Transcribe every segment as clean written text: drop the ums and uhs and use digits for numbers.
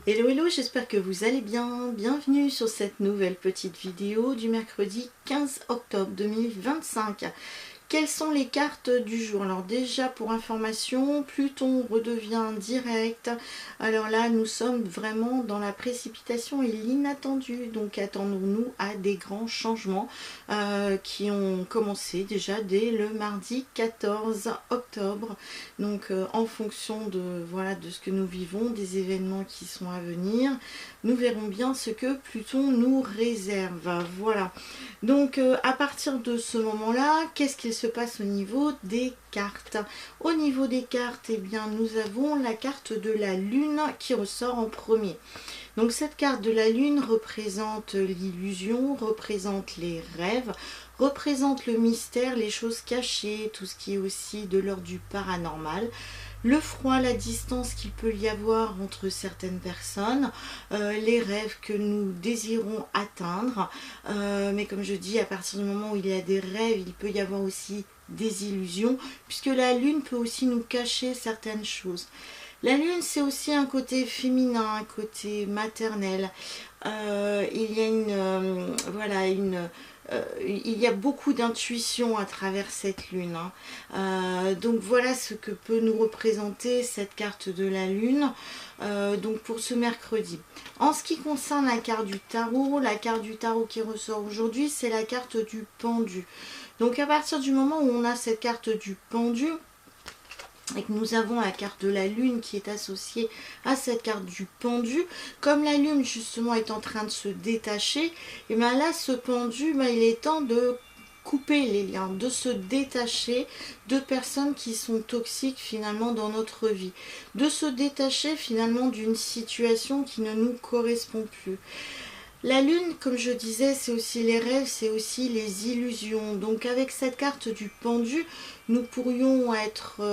Hello hello, j'espère que vous allez bien. Bienvenue sur cette nouvelle petite vidéo du mercredi 15 octobre 2025. Quelles sont les cartes du jour? Alors déjà pour information, Pluton redevient direct. Alors là nous sommes vraiment dans la précipitation et l'inattendu. Donc attendons-nous à des grands changements qui ont commencé déjà dès le mardi 14 octobre. Donc en fonction de, voilà, de ce que nous vivons, des événements qui sont à venir, nous verrons bien ce que Pluton nous réserve. Voilà. Donc à partir de ce moment-là, qu'est-ce qu'il se passe au niveau des cartes? Au niveau des cartes, eh bien, nous avons la carte de la Lune qui ressort en premier. Donc cette carte de la Lune représente l'illusion, représente les rêves, représente le mystère, les choses cachées, tout ce qui est aussi de l'ordre du paranormal. Le froid, la distance qu'il peut y avoir entre certaines personnes, les rêves que nous désirons atteindre. Mais comme je dis, à partir du moment où il y a des rêves, il peut y avoir aussi des illusions, puisque la Lune peut aussi nous cacher certaines choses. La Lune, c'est aussi un côté féminin, un côté maternel. Il y a il y a beaucoup d'intuition à travers cette lune. Donc voilà ce que peut nous représenter cette carte de la lune donc pour ce mercredi. En ce qui concerne la carte du tarot qui ressort aujourd'hui, c'est la carte du pendu. Donc à partir du moment où on a cette carte du pendu, et que nous avons la carte de la lune qui est associée à cette carte du pendu, comme la lune justement est en train de se détacher, et bien là ce pendu, il est temps de couper les liens, de se détacher de personnes qui sont toxiques finalement dans notre vie, de se détacher finalement d'une situation qui ne nous correspond plus. La lune, comme je disais, c'est aussi les rêves, c'est aussi les illusions. Donc avec cette carte du pendu, nous pourrions être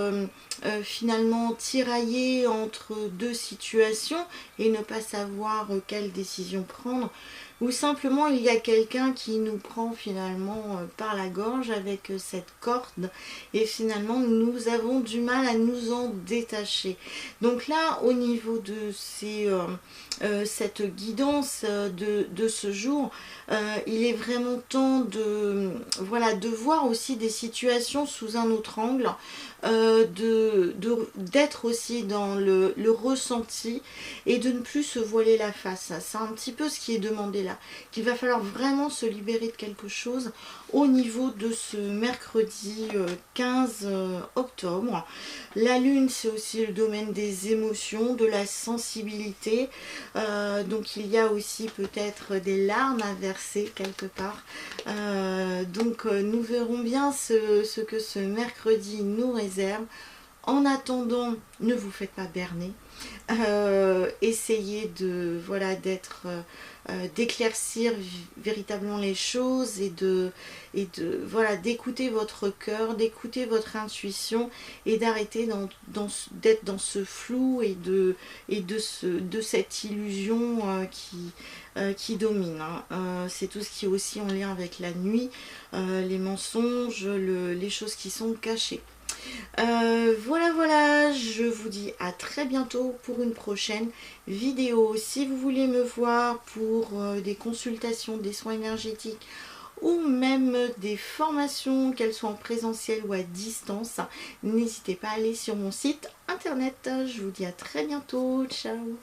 finalement tiraillés entre deux situations et ne pas savoir quelle décision prendre. Ou simplement il y a quelqu'un qui nous prend finalement par la gorge avec cette corde et finalement nous avons du mal à nous en détacher. Donc là au niveau de cette guidance de ce jour, il est vraiment temps de, voilà, de voir aussi des situations sous un autre angle, d'être aussi dans le ressenti et de ne plus se voiler la face. C'est un petit peu ce qui est demandé là, qu'il va falloir vraiment se libérer de quelque chose au niveau de ce mercredi 15 octobre. La lune, c'est aussi le domaine des émotions, de la sensibilité, donc il y a aussi peut-être des larmes à verser quelque part. Donc nous verrons bien ce que ce mercredi nous réserve. En attendant, ne vous faites pas berner. Essayez de, voilà, d'éclaircir véritablement les choses et voilà, d'écouter votre cœur, d'écouter votre intuition et d'arrêter d'être dans ce flou et de cette illusion qui domine. C'est tout ce qui est aussi en lien avec la nuit, les mensonges, les choses qui sont cachées. Voilà, je vous dis à très bientôt pour une prochaine vidéo. Si vous voulez me voir pour des consultations, des soins énergétiques ou même des formations, qu'elles soient en présentiel ou à distance, n'hésitez pas à aller sur mon site internet. Je vous dis à très bientôt, ciao.